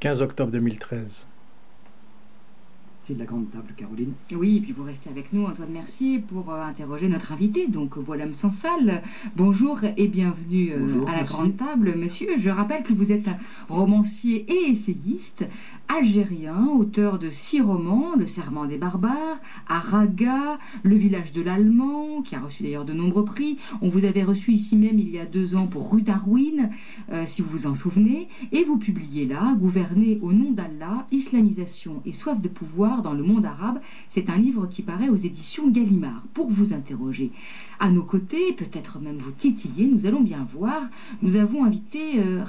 15 octobre 2013. C'est de la grande table, Caroline. Oui, et puis vous restez avec nous, Antoine Mercier, pour interroger notre invité, donc Boualem Sansal. Bonjour et bienvenue Bonjour, à la merci. grande table, monsieur. Je rappelle que vous êtes un romancier et essayiste algérien, auteur de 6 romans, Le Serment des barbares, Araga, Le village de l'Allemand, qui a reçu d'ailleurs de nombreux prix. On vous avait reçu ici même il y a 2 ans pour Rue Darwin, si vous vous en souvenez. Et vous publiez là, Gouverner au nom d'Allah, islamisation et soif de pouvoir dans le monde arabe. C'est un livre qui paraît aux éditions Gallimard. Pour vous interroger à nos côtés, peut-être même vous titiller, nous allons bien voir. Nous avons invité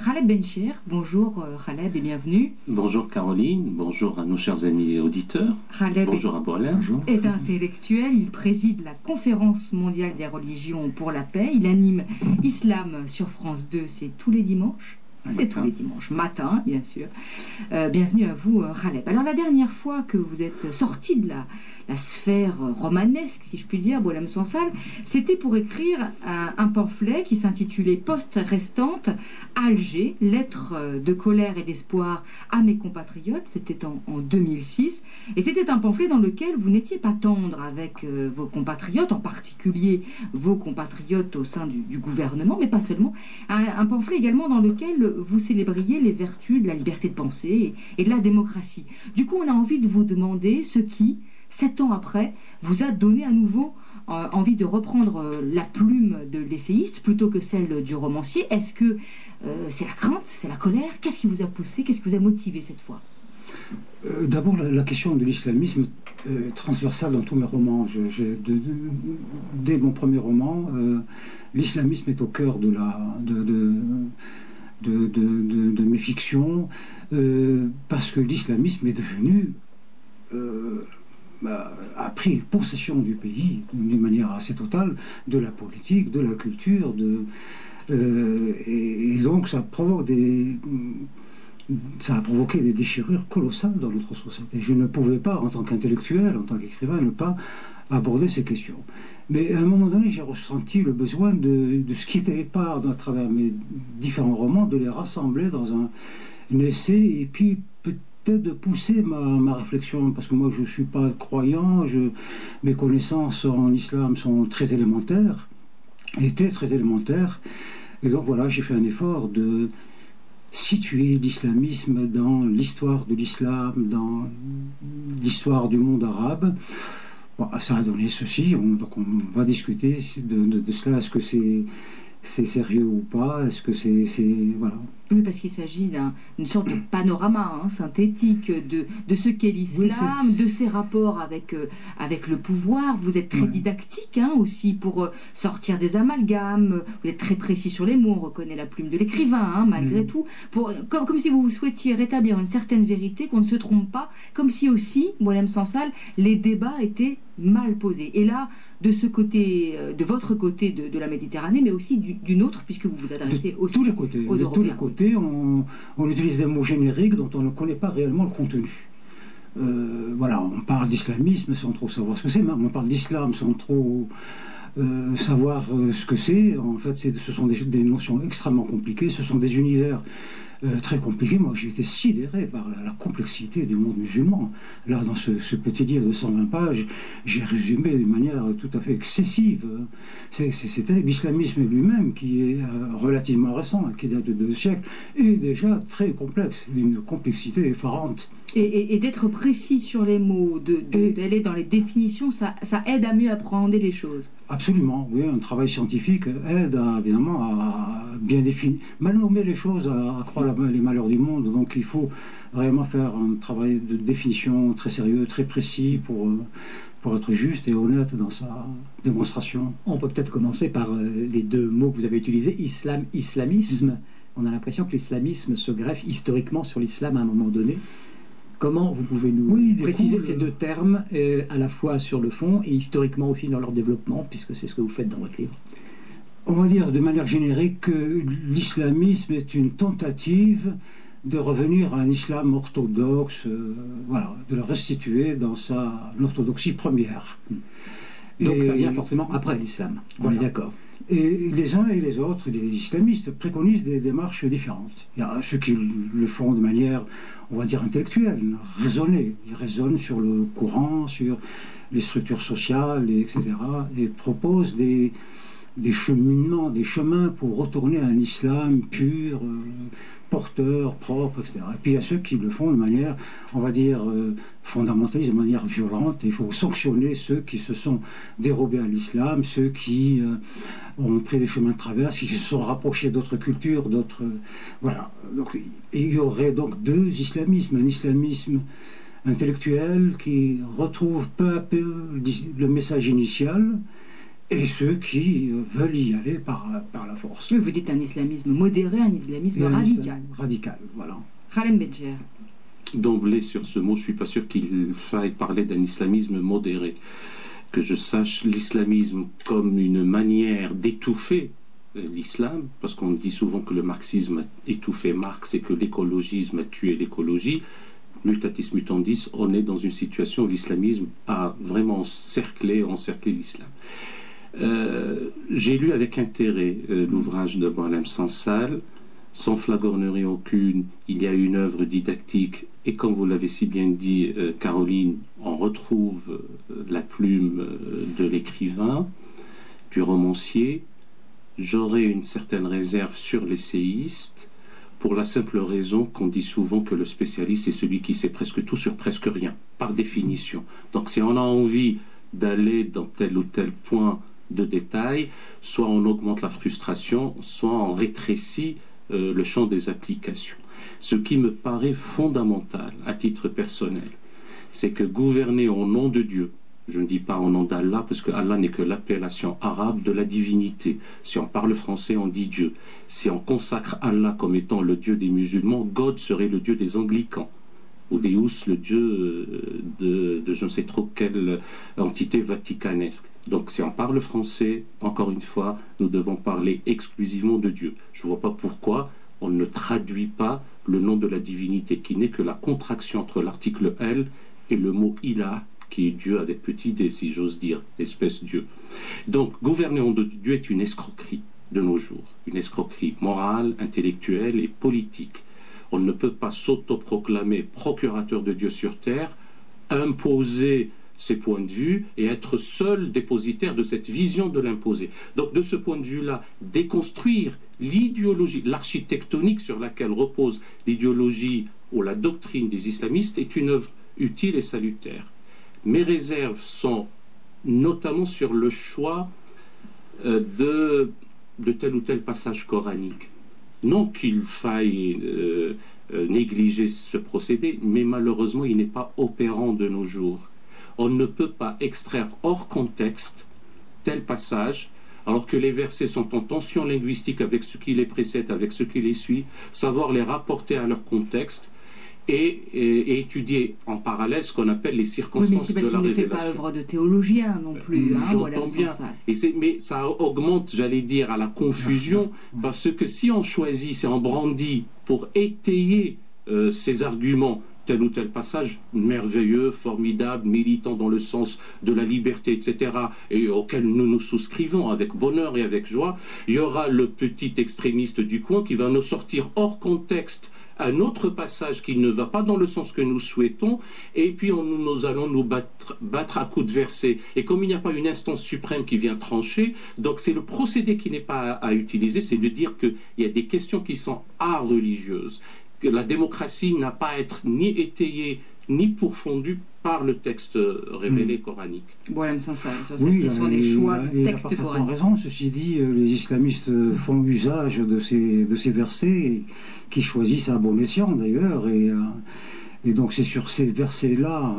Khaled Bencher. Bonjour Khaled et bienvenue. Bonjour Caroline, bonjour à nos chers amis auditeurs. Khaled bonjour à Boualem. est intellectuel, il préside la Conférence mondiale des religions pour la paix, il anime Islam sur France 2, c'est tous les dimanches. C'est tous les dimanches, matin, bien sûr. Bienvenue à vous, Khaled. Alors, la dernière fois que vous êtes sorti de la sphère romanesque, si je puis dire, Boualem Sansal, c'était pour écrire un pamphlet qui s'intitulait Poste restante, Alger, lettres de colère et d'espoir à mes compatriotes. C'était en 2006. Et c'était un pamphlet dans lequel vous n'étiez pas tendre avec vos compatriotes, en particulier vos compatriotes au sein du gouvernement, mais pas seulement. Un pamphlet également dans lequel vous célébriez les vertus de la liberté de pensée et de la démocratie. Du coup, on a envie de vous demander ce qui, 7 ans après, vous a donné à nouveau envie de reprendre la plume de l'essayiste plutôt que celle du romancier. Est-ce que c'est la crainte, c'est la colère? Qu'est-ce qui vous a poussé? Qu'est-ce qui vous a motivé cette fois? D'abord, la question de l'islamisme transversale dans tous mes romans. Dès mon premier roman, l'islamisme est au cœur de mes fictions, parce que l'islamisme est devenu, a pris possession du pays d'une manière assez totale, de la politique, de la culture, et donc ça a provoqué des déchirures colossales dans notre société. Je ne pouvais pas, en tant qu'intellectuel, en tant qu'écrivain, ne pas aborder ces questions. Mais à un moment donné, j'ai ressenti le besoin de ce qui était épars à travers mes différents romans, de les rassembler dans un essai, et puis peut-être de pousser ma réflexion, parce que moi je ne suis pas croyant, mes connaissances en islam sont très élémentaires, étaient très élémentaires, et donc voilà, j'ai fait un effort de situer l'islamisme dans l'histoire de l'islam, dans l'histoire du monde arabe. Bon, ça a donné ceci, donc on va discuter de cela. Est-ce que c'est sérieux ou pas? Est-ce que c'est voilà. Oui, parce qu'il s'agit d'une sorte de panorama synthétique de ce qu'est l'islam, oui, de ses rapports avec le pouvoir. Vous êtes très didactique aussi pour sortir des amalgames. Vous êtes très précis sur les mots. On reconnaît la plume de l'écrivain, malgré tout. Comme si vous souhaitiez rétablir une certaine vérité, qu'on ne se trompe pas. Comme si aussi, Boualem Sansal, les débats étaient mal posés. Et là, de ce côté, de votre côté de la Méditerranée, mais aussi d'une autre, puisque vous vous adressez aussi tous les côtés, aux Européens. On utilise des mots génériques dont on ne connaît pas réellement le contenu. Voilà, on parle d'islamisme sans trop savoir ce que c'est, mais on parle d'islam sans trop savoir ce que c'est. En fait, ce sont des notions extrêmement compliquées, ce sont des univers très compliqué. Moi, j'ai été sidéré par la complexité du monde musulman. Là, dans ce petit livre de 120 pages, j'ai résumé d'une manière tout à fait excessive. C'était l'islamisme lui-même, qui est relativement récent, qui date de 2 siècles, est déjà très complexe, d'une complexité effarante. Et d'être précis sur les mots, d'aller dans les définitions, ça aide à mieux appréhender les choses. Absolument, oui, un travail scientifique aide évidemment à bien définir, mal nommer les choses, à croire les malheurs du monde. Donc il faut vraiment faire un travail de définition très sérieux, très précis pour être juste et honnête dans sa démonstration. On peut peut-être commencer par les 2 mots que vous avez utilisés, islam, islamisme. On a l'impression que l'islamisme se greffe historiquement sur l'islam à un moment donné. Comment vous pouvez nous préciser ces 2 termes, à la fois sur le fond et historiquement aussi dans leur développement, puisque c'est ce que vous faites dans votre livre? On va dire de manière générique que l'islamisme est une tentative de revenir à un islam orthodoxe, voilà, de le restituer dans sa orthodoxie première. Donc ça vient forcément après l'islam, on est d'accord. Et les uns et les autres, les islamistes, préconisent des démarches différentes. Il y a ceux qui le font de manière, on va dire, intellectuelle, raisonnée. Ils raisonnent sur le Coran, sur les structures sociales, etc. Et proposent des cheminements, des chemins pour retourner à un islam pur, porteur, propre, etc. Et puis il y a ceux qui le font de manière, on va dire, fondamentaliste, de manière violente. Il faut sanctionner ceux qui se sont dérobés à l'islam, ceux qui ont pris des chemins de traverse, qui se sont rapprochés d'autres cultures, d'autres... voilà. Donc, il y aurait donc deux islamismes. Un islamisme intellectuel qui retrouve peu à peu le message initial, et ceux qui veulent y aller par la force. Vous dites un islamisme modéré, un islamisme radical. Radical, voilà. Khalem Bedjer. D'emblée, sur ce mot, je ne suis pas sûr qu'il faille parler d'un islamisme modéré. Que je sache, l'islamisme comme une manière d'étouffer l'islam, parce qu'on dit souvent que le marxisme a étouffé Marx et que l'écologisme a tué l'écologie. Mutatis mutandis, on est dans une situation où l'islamisme a vraiment encerclé l'islam. J'ai lu avec intérêt l'ouvrage de Boualem Sansal, sans flagornerie aucune. Il y a une œuvre didactique, et comme vous l'avez si bien dit, Caroline, on retrouve la plume de l'écrivain, du romancier. J'aurais une certaine réserve sur l'essayiste, pour la simple raison qu'on dit souvent que le spécialiste est celui qui sait presque tout sur presque rien, par définition. Donc si on a envie d'aller dans tel ou tel point de détail, soit on augmente la frustration, soit on rétrécit le champ des applications. Ce qui me paraît fondamental, à titre personnel, c'est que gouverner au nom de Dieu, je ne dis pas au nom d'Allah, parce que Allah n'est que l'appellation arabe de la divinité. Si on parle français, on dit Dieu. Si on consacre Allah comme étant le Dieu des musulmans, God serait le Dieu des anglicans. Ou Deus, le Dieu de je ne sais trop quelle entité vaticanesque. Donc si on parle français, encore une fois, nous devons parler exclusivement de Dieu. Je ne vois pas pourquoi on ne traduit pas le nom de la divinité, qui n'est que la contraction entre l'article L et le mot Ilah, qui est Dieu avec petit d, si j'ose dire, espèce Dieu. Donc, gouverner en nom de Dieu est une escroquerie de nos jours, une escroquerie morale, intellectuelle et politique. On ne peut pas s'autoproclamer procurateur de Dieu sur terre, imposer ses points de vue et être seul dépositaire de cette vision de l'imposer. Donc, de ce point de vue-là, déconstruire l'idéologie, l'architectonique sur laquelle repose l'idéologie ou la doctrine des islamistes est une œuvre utile et salutaire. Mes réserves sont notamment sur le choix de tel ou tel passage coranique. Non qu'il faille négliger ce procédé, mais malheureusement il n'est pas opérant de nos jours. On ne peut pas extraire hors contexte tel passage, alors que les versets sont en tension linguistique avec ce qui les précède, avec ce qui les suit, savoir les rapporter à leur contexte, et étudier en parallèle ce qu'on appelle les circonstances de la révélation. Oui, mais c'est parce qu'il ne fait pas œuvre de théologien non plus. J'entends bien. Mais ça augmente, j'allais dire, à la confusion, parce que si on choisit, si on brandit pour étayer ces arguments, tel ou tel passage merveilleux, formidable, militant dans le sens de la liberté, etc., et auquel nous nous souscrivons avec bonheur et avec joie, il y aura le petit extrémiste du coin qui va nous sortir hors contexte un autre passage qui ne va pas dans le sens que nous souhaitons, et puis nous allons nous battre à coups de versets. Et comme il n'y a pas une instance suprême qui vient trancher, donc c'est le procédé qui n'est pas à utiliser, c'est de dire qu'il y a des questions qui sont religieuses, que la démocratie n'a pas à être ni étayée ni pourfondue par le texte révélé coranique. Voilà, sur cette question des choix de texte coranique. Il a raison. Ceci dit, les islamistes font usage de ces versets qui choisissent à bon escient d'ailleurs, et donc c'est sur ces versets-là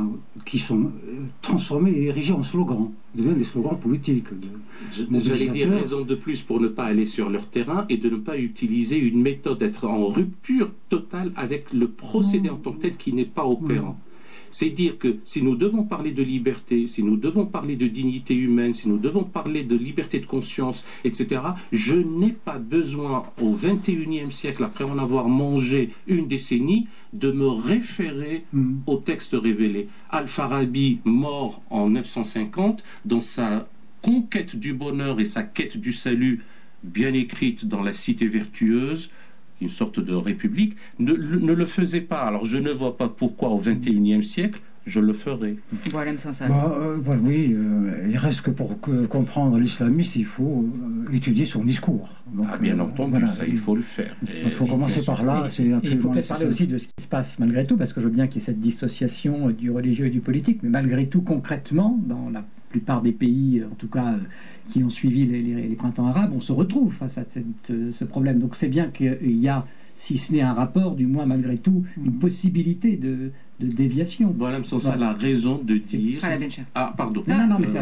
qui sont transformés et érigés en slogans, deviennent des slogans politiques. J'allais dire raison de plus pour ne pas aller sur leur terrain et de ne pas utiliser une méthode, d'être en rupture totale avec le procédé en tant que tel qui n'est pas opérant. C'est dire que si nous devons parler de liberté, si nous devons parler de dignité humaine, si nous devons parler de liberté de conscience, etc., je n'ai pas besoin au XXIe siècle, après en avoir mangé une décennie, de me référer aux textes révélés. Al-Farabi, mort en 950, dans sa conquête du bonheur et sa quête du salut, bien écrite dans La Cité vertueuse, une sorte de république, ne le faisait pas. Alors je ne vois pas pourquoi au XXIe siècle, je le ferai. Voilà, oui, il reste que pour comprendre l'islamisme, il faut étudier son discours. Donc, bien entendu, voilà, ça il faut le faire. Il faut commencer par là. Il faut peut-être parler aussi de ce qui se passe malgré tout, parce que je veux bien qu'il y ait cette dissociation du religieux et du politique, mais malgré tout, concrètement, dans la plupart des pays, en tout cas, qui ont suivi les printemps arabes, on se retrouve face à ce problème. Donc c'est bien qu'il y a, si ce n'est un rapport, du moins malgré tout, une possibilité de déviation. Voilà, ça a la raison de dire... Ah, pardon. Non, mais c'est